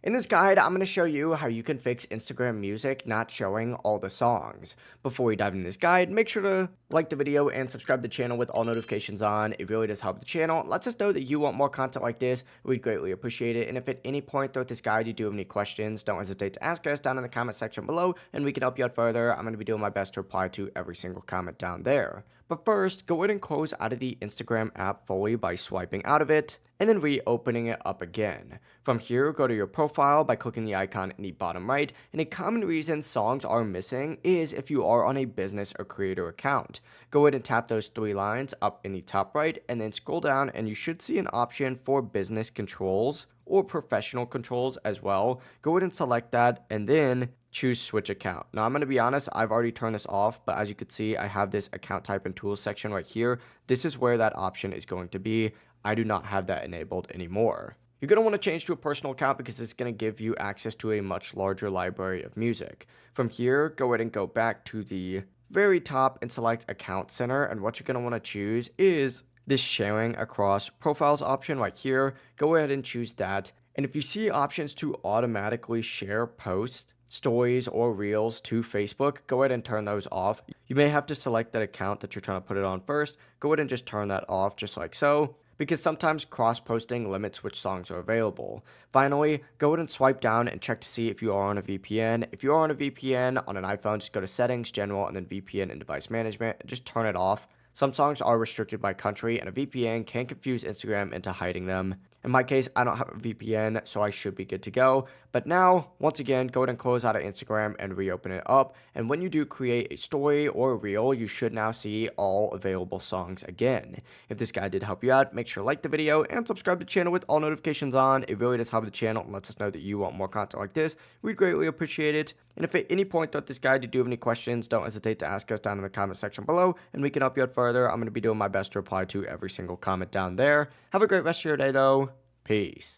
In this guide, I'm going to show you how you can fix Instagram Music not showing all the songs. Before we dive into this guide, make sure to like the video and subscribe to the channel with all notifications on. It really does help the channel. It lets us know that you want more content like this. We'd greatly appreciate it. And if at any point throughout this guide you do have any questions, don't hesitate to ask us down in the comment section below and we can help you out further. I'm going to be doing my best to reply to every single comment down there. But first, go ahead and close out of the Instagram app fully by swiping out of it and then reopening it up again. From here, go to your profile by clicking the icon in the bottom right, and a common reason songs are missing is if you are on a business or creator account. Go ahead and tap those three lines up in the top right and then scroll down and you should see an option for business controls or professional controls as well. Go ahead and select that and then choose switch account. Now I'm going to be honest, I've already turned this off, but as you can see, I have this account type and tools section right here. This is where that option is going to be. I do not have that enabled anymore. You're going to want to change to a personal account because it's going to give you access to a much larger library of music. From here, go ahead and go back to the very top and select account center, and what you're going to want to choose is this sharing across profiles option right here. Go ahead and choose that. And if you see options to automatically share posts, stories, or reels to Facebook, go ahead and turn those off. You may have to select that account that you're trying to put it on first. Go ahead and just turn that off just like so, because sometimes cross-posting limits which songs are available. Finally, go ahead and swipe down and check to see if you are on a VPN. If you are on a VPN on an iPhone, just go to Settings, General, and then VPN and Device Management, and just turn it off. Some songs are restricted by country, and a VPN can confuse Instagram into hiding them. In my case, I don't have a VPN, so I should be good to go. But now, once again, go ahead and close out of Instagram and reopen it up. And when you do create a story or a reel, you should now see all available songs again. If this guide did help you out, make sure to like the video and subscribe to the channel with all notifications on. It really does help the channel and lets us know that you want more content like this. We'd greatly appreciate it. And if at any point throughout this guide you do have any questions, don't hesitate to ask us down in the comment section below, and we can help you out further. I'm going to be doing my best to reply to every single comment down there. Have a great rest of your day, though. Peace.